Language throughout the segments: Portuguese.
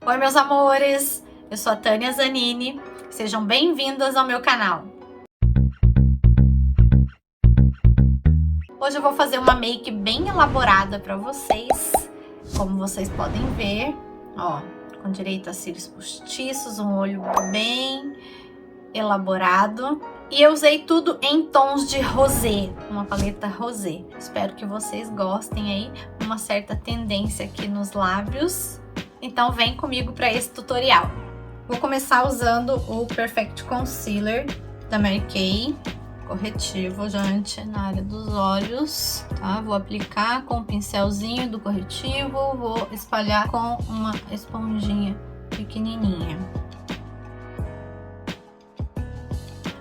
Oi, meus amores! Eu sou a Tânia Zanini. Sejam bem-vindas ao meu canal. Hoje eu vou fazer uma make bem elaborada para vocês. Como vocês podem ver, ó, com direito a cílios postiços, um olho bem elaborado. E eu usei tudo em tons de rosé, uma paleta rosé. Espero que vocês gostem aí, uma certa tendência aqui nos lábios. Então vem comigo para esse tutorial. Vou começar usando o Perfect Concealer da Mary Kay, corretivo gente na área dos olhos, tá? Vou aplicar com o pincelzinho do corretivo, vou espalhar com uma esponjinha pequenininha.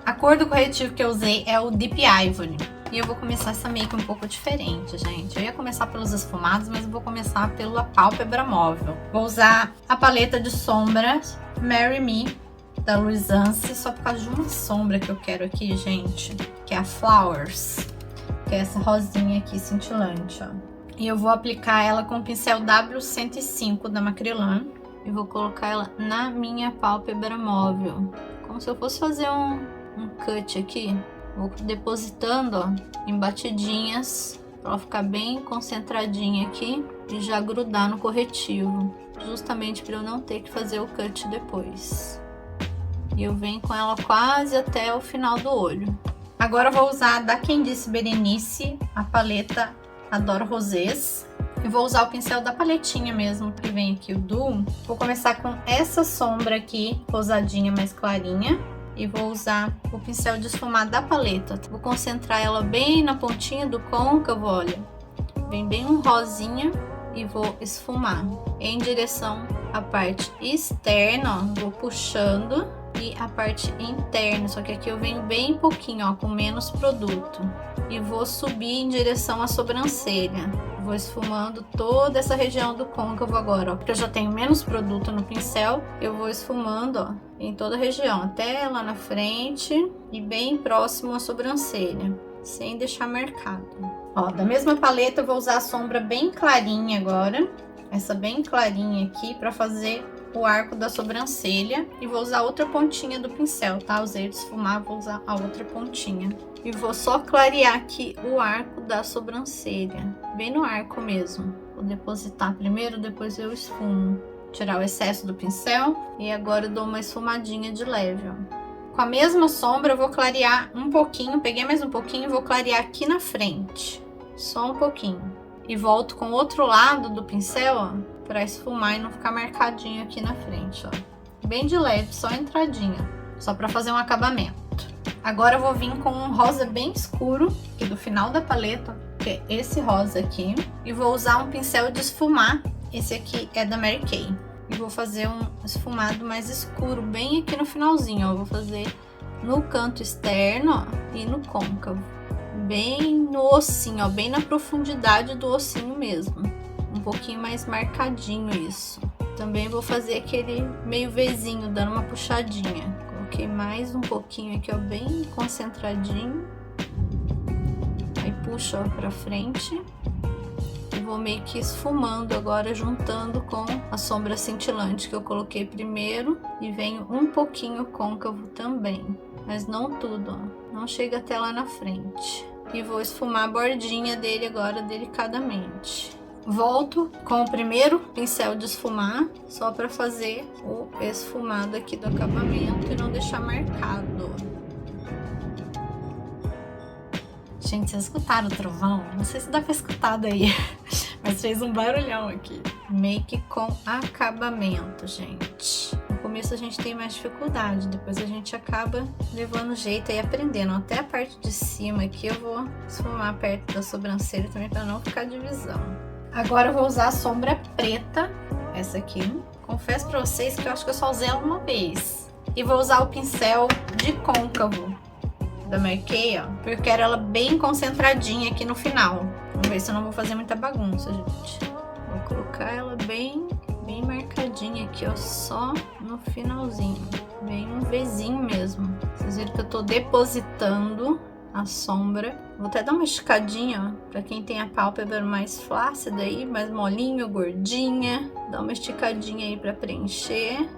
A cor do corretivo que eu usei é o Deep Ivory. E eu vou começar essa make um pouco diferente, gente. Eu ia começar pelos esfumados, mas eu vou começar pela pálpebra móvel. Vou usar a paleta de sombras Marry Me, da Luisance, só por causa de uma sombra que eu quero aqui, gente. Que é a Flowers, que é essa rosinha aqui, cintilante, ó. E eu vou aplicar ela com o pincel W105 da Macrylan. E vou colocar ela na minha pálpebra móvel. Como se eu fosse fazer um cut aqui. Vou depositando, ó, em batidinhas, pra ela ficar bem concentradinha aqui e já grudar no corretivo, justamente para eu não ter que fazer o cut depois. E eu venho com ela quase até o final do olho. Agora eu vou usar da Quem Disse Berenice, a paleta Adoro Rosés. E vou usar o pincel da paletinha mesmo, que vem aqui o Duo. Vou começar com essa sombra aqui, rosadinha, mais clarinha. E vou usar o pincel de esfumar da paleta. Vou concentrar ela bem na pontinha do côncavo, olha. Vem bem um rosinha e vou esfumar em direção à parte externa, ó. Vou puxando e a parte interna, só que aqui eu venho bem pouquinho, ó, com menos produto. E vou subir em direção à sobrancelha. Vou esfumando toda essa região do côncavo agora, ó, porque eu já tenho menos produto no pincel. Eu vou esfumando, ó, em toda a região, até lá na frente e bem próximo à sobrancelha, sem deixar marcado. Ó, da mesma paleta eu vou usar a sombra bem clarinha agora, essa bem clarinha aqui, para fazer o arco da sobrancelha. E vou usar outra pontinha do pincel, tá? Usei de esfumar, vou usar a outra pontinha. E vou só clarear aqui o arco da sobrancelha, bem no arco mesmo. Vou depositar primeiro, depois eu esfumo. Tirar o excesso do pincel e agora eu dou uma esfumadinha de leve, ó. Com a mesma sombra eu vou clarear um pouquinho, peguei mais um pouquinho e vou clarear aqui na frente. Só um pouquinho. E volto com o outro lado do pincel, ó, pra esfumar e não ficar marcadinho aqui na frente, ó. Bem de leve, só entradinha, só pra fazer um acabamento. Agora eu vou vir com um rosa bem escuro, aqui do final da paleta, que é esse rosa aqui. E vou usar um pincel de esfumar, esse aqui é da Mary Kay. E vou fazer um esfumado mais escuro, bem aqui no finalzinho, ó. Vou fazer no canto externo, ó, e no côncavo. Bem no ossinho, ó, bem na profundidade do ossinho mesmo. Um pouquinho mais marcadinho isso. Também vou fazer aquele meio Vzinho, dando uma puxadinha. Coloquei mais um pouquinho aqui, ó, bem concentradinho. Aí puxo, ó, pra frente. E vou meio que esfumando agora, juntando com a sombra cintilante que eu coloquei primeiro. E venho um pouquinho côncavo também. Mas não tudo, ó. Não chega até lá na frente. E vou esfumar a bordinha dele agora delicadamente. Volto com o primeiro pincel de esfumar, só para fazer o esfumado aqui do acabamento e não deixar marcado. Gente, vocês escutaram o trovão? Não sei se dá pra escutar daí, mas fez um barulhão aqui. Make com acabamento, gente. No começo a gente tem mais dificuldade, depois a gente acaba levando jeito e aprendendo. Até a parte de cima aqui eu vou esfumar perto da sobrancelha também para não ficar divisão. Agora eu vou usar a sombra preta, essa aqui. Confesso pra vocês que eu acho que eu só usei ela uma vez. E vou usar o pincel de côncavo da Mary Kay, ó, porque eu quero ela bem concentradinha aqui no final. Vamos ver se eu não vou fazer muita bagunça, gente. Vou colocar ela bem marcadinha aqui, ó, só no finalzinho. Bem um Vzinho mesmo. Vocês viram que eu tô depositando a sombra. Vou até dar uma esticadinha, ó, pra quem tem a pálpebra mais flácida aí, mais molinho, gordinha. Dá uma esticadinha aí pra preencher.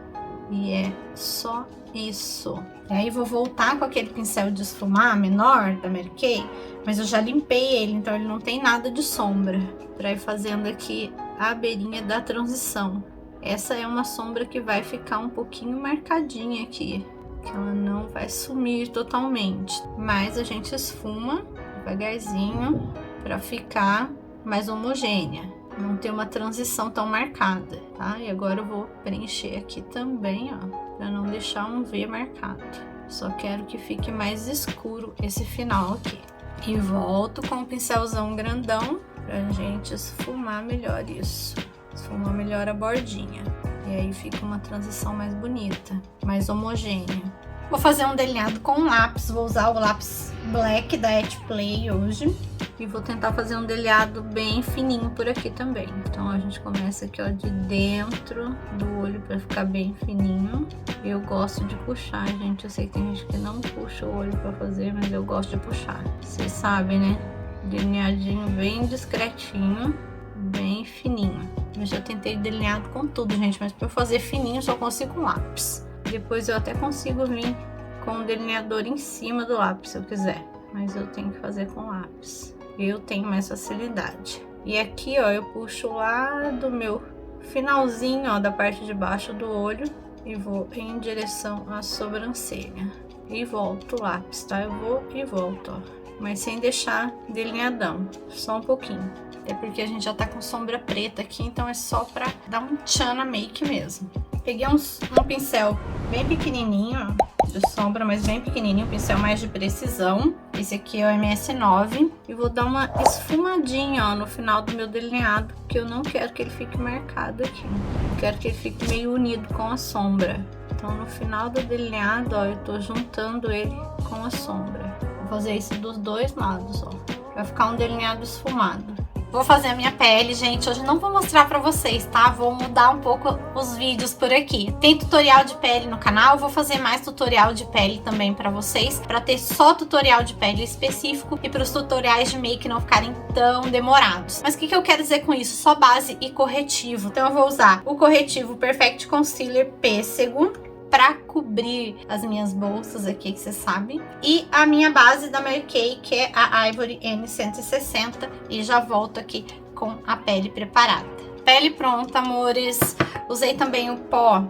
E é só isso. E aí vou voltar com aquele pincel de esfumar menor da Mary Kay, mas eu já limpei ele, então ele não tem nada de sombra. Pra ir fazendo aqui a beirinha da transição. Essa é uma sombra que vai ficar um pouquinho marcadinha aqui, que ela não vai sumir totalmente, mas a gente esfuma devagarzinho para ficar mais homogênea, não ter uma transição tão marcada, tá? E agora eu vou preencher aqui também, ó, para não deixar um V marcado. Só quero que fique mais escuro esse final aqui. E volto com o pincelzão grandão pra gente esfumar melhor isso. Esfumar melhor a bordinha. E aí fica uma transição mais bonita, mais homogênea. Vou fazer um delineado com lápis. Vou usar o lápis Black da Et Play hoje. E vou tentar fazer um delineado bem fininho por aqui também. Então a gente começa aqui, ó, de dentro do olho pra ficar bem fininho. Eu gosto de puxar, gente. Eu sei que tem gente que não puxa o olho pra fazer, mas eu gosto de puxar. Vocês sabem, né? Delineadinho bem discretinho, bem fininho. Eu já tentei delineado com tudo, gente, mas pra eu fazer fininho só consigo com lápis. Depois eu até consigo vir com o delineador em cima do lápis, se eu quiser. Mas eu tenho que fazer com lápis. Eu tenho mais facilidade. E aqui, ó, eu puxo lá do meu finalzinho, ó, da parte de baixo do olho e vou em direção à sobrancelha. E volto o lápis, tá? Eu vou e volto, ó. Mas sem deixar delineadão, só um pouquinho. É porque a gente já tá com sombra preta aqui, então é só pra dar um tchan na make mesmo. Peguei um pincel bem pequenininho, ó, de sombra, mas bem pequenininho, um pincel mais de precisão. Esse aqui é o MS9. E vou dar uma esfumadinha, ó, no final do meu delineado, porque eu não quero que ele fique marcado aqui. Eu quero que ele fique meio unido com a sombra. Então, no final do delineado, ó, eu tô juntando ele com a sombra. Vou fazer isso dos dois lados, ó. Vai ficar um delineado esfumado. Vou fazer a minha pele, gente. Hoje não vou mostrar pra vocês, tá? Vou mudar um pouco os vídeos por aqui. Tem tutorial de pele no canal. Vou fazer mais tutorial de pele também pra vocês. Pra ter só tutorial de pele específico e pros tutoriais de make não ficarem tão demorados. Mas o que eu quero dizer com isso? Só base e corretivo. Então eu vou usar o corretivo Perfect Concealer Pêssego pra cobrir as minhas bolsas aqui, que vocês sabem. E a minha base da Mary Kay, que é a Ivory N160. E já volto aqui com a pele preparada. Pele pronta, amores. Usei também o pó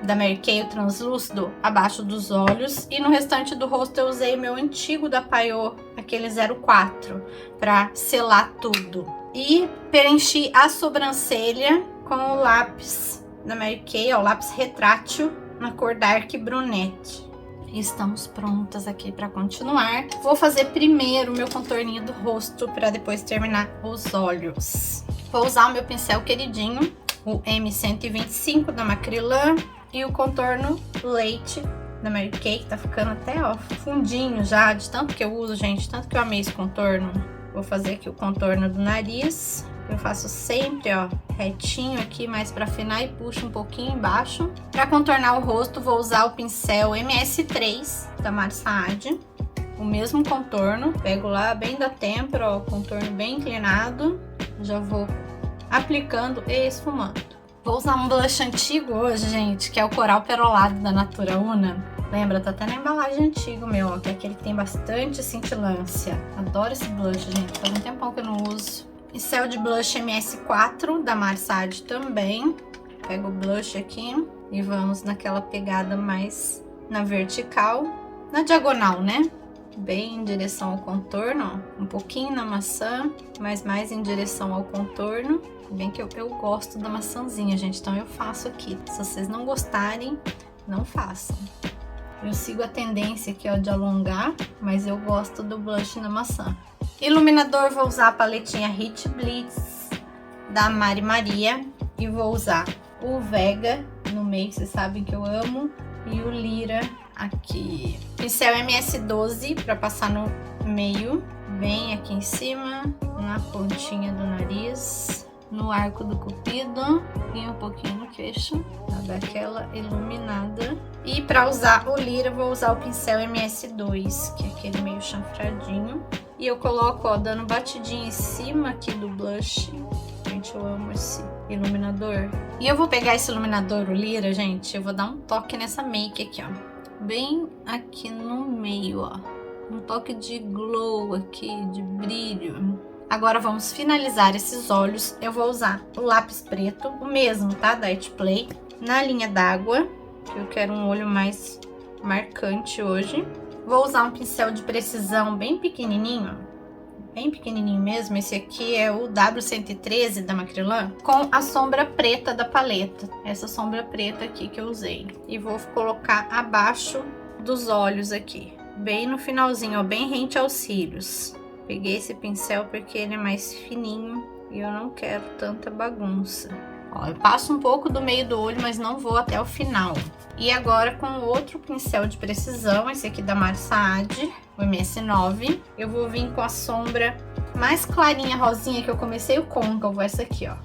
da Mary Kay, o translúcido, abaixo dos olhos. E no restante do rosto eu usei o meu antigo da Payot, aquele 04, pra selar tudo. E preenchi a sobrancelha com o lápis da Mary Kay, ó, o lápis retrátil, na cor Dark Brunette. Estamos prontas aqui para continuar. Vou fazer primeiro o meu contorninho do rosto para depois terminar os olhos. Vou usar o meu pincel queridinho, o M125 da Macrylan, e o contorno Leite da Mary Kay, que tá ficando até, ó, fundinho já, de tanto que eu uso, gente, tanto que eu amei esse contorno. Vou fazer aqui o contorno do nariz. Eu faço sempre, ó, retinho aqui, mais pra afinar, e puxo um pouquinho embaixo. Pra contornar o rosto, vou usar o pincel MS3 da Marsaad. O mesmo contorno, pego lá bem da têmpora, ó, contorno bem inclinado. Já vou aplicando e esfumando. Vou usar um blush antigo hoje, gente, que é o Coral Perolado da Natura Una. Lembra, tá até na embalagem antigo meu, ó, que é aquele que tem bastante cintilância. Adoro esse blush, gente, faz um tempão que eu não uso. Pincel de blush MS4 da Marsaad também. Pego o blush aqui e vamos naquela pegada mais na vertical, na diagonal, né? Bem em direção ao contorno, ó. Um pouquinho na maçã, mas mais em direção ao contorno. Bem que eu gosto da maçãzinha, gente, então eu faço aqui. Se vocês não gostarem, não façam. Eu sigo a tendência aqui, ó, de alongar, mas eu gosto do blush na maçã. Iluminador, vou usar a paletinha Hit Blitz da Mari Maria. E vou usar o Vega no meio, vocês sabem que eu amo. E o Lira aqui. Pincel MS12 para passar no meio, bem aqui em cima, na pontinha do nariz. no arco do cupido e um pouquinho no queixo, pra dar aquela iluminada. E pra usar o lira, eu vou usar o pincel MS2, que é aquele meio chanfradinho. E eu coloco, ó, dando batidinha em cima aqui do blush. Gente, eu amo esse iluminador. E eu vou pegar esse iluminador, o lira, gente, eu vou dar um toque nessa make aqui, ó. Bem aqui no meio, ó. Um toque de glow aqui, de brilho. Agora vamos finalizar esses olhos. Eu vou usar o lápis preto, o mesmo, tá? Da It Play, na linha d'água. Eu quero um olho mais marcante hoje. Vou usar um pincel de precisão bem pequenininho. Bem pequenininho mesmo. Esse aqui é o W113 da Macrylan. Com a sombra preta da paleta. Essa sombra preta aqui que eu usei. E vou colocar abaixo dos olhos aqui. Bem no finalzinho, ó. Bem rente aos cílios. Peguei esse pincel porque ele é mais fininho e eu não quero tanta bagunça. Ó, eu passo um pouco do meio do olho, mas não vou até o final. E agora com outro pincel de precisão, esse aqui da Mari Saad, o MS9, eu vou vir com a sombra mais clarinha, rosinha, que eu comecei o côncavo, essa aqui, ó.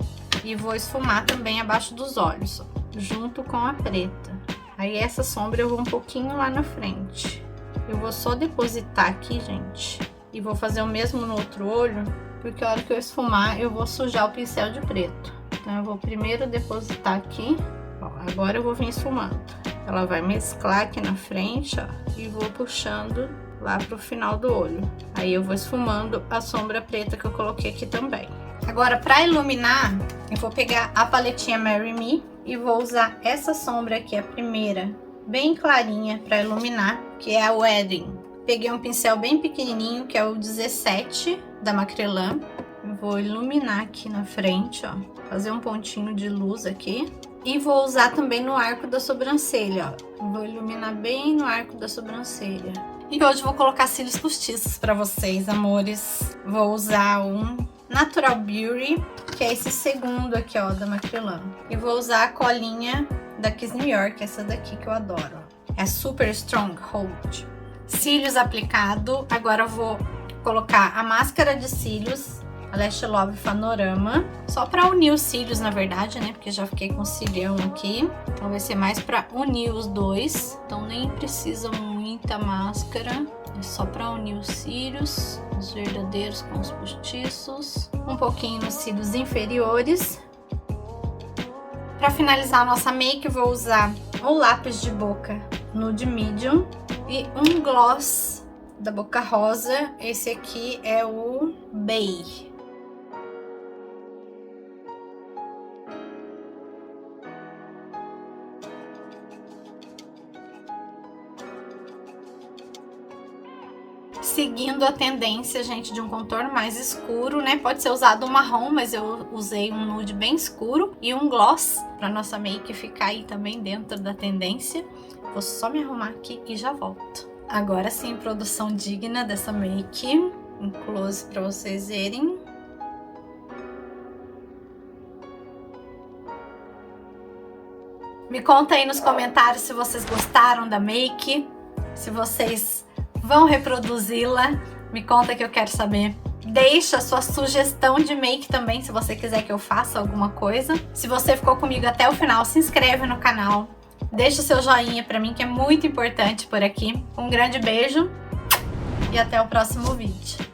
E vou esfumar também abaixo dos olhos, ó, junto com a preta. Aí essa sombra eu vou um pouquinho lá na frente. Eu vou só depositar aqui, gente. E vou fazer o mesmo no outro olho, porque a hora que eu esfumar, eu vou sujar o pincel de preto. Então, eu vou primeiro depositar aqui. Ó, agora eu vou vir esfumando. Ela vai mesclar aqui na frente, ó, e vou puxando lá pro final do olho. Aí eu vou esfumando a sombra preta que eu coloquei aqui também. Agora, pra iluminar, eu vou pegar a paletinha Marry Me e vou usar essa sombra aqui, a primeira, bem clarinha pra iluminar, que é a Wedding. Peguei um pincel bem pequenininho, que é o 17 da Macrylan. Eu vou iluminar aqui na frente, ó. Fazer um pontinho de luz aqui. E vou usar também no arco da sobrancelha, ó. Vou iluminar bem no arco da sobrancelha. E hoje eu vou colocar cílios postiços pra vocês, amores. Vou usar um Natural Beauty, que é esse segundo aqui, ó, da Macrylan. E vou usar a colinha da Kiss New York, essa daqui que eu adoro, ó. É Super Strong Hold. Cílios aplicado, agora eu vou colocar a máscara de cílios, a Lash Love Panorama, só para unir os cílios, na verdade, né, porque já fiquei com cilhão aqui, então vai ser mais para unir os dois, então nem precisa muita máscara, é só para unir os cílios, os verdadeiros com os postiços, um pouquinho nos cílios inferiores. Para finalizar a nossa make, eu vou usar o lápis de boca Nude Medium e um gloss da Boca Rosa. Esse aqui é o Bay. Seguindo a tendência, gente, de um contorno mais escuro, né? Pode ser usado um marrom, mas eu usei um nude bem escuro e um gloss para nossa make ficar aí também dentro da tendência. Vou só me arrumar aqui e já volto. Agora sim, produção digna dessa make. Um close para vocês verem. Me conta aí nos comentários se vocês gostaram da make, se vocês vão reproduzi-la. Me conta que eu quero saber. Deixa sua sugestão de make também, se você quiser que eu faça alguma coisa. Se você ficou comigo até o final, se inscreve no canal. Deixa o seu joinha pra mim, que é muito importante por aqui. Um grande beijo e até o próximo vídeo.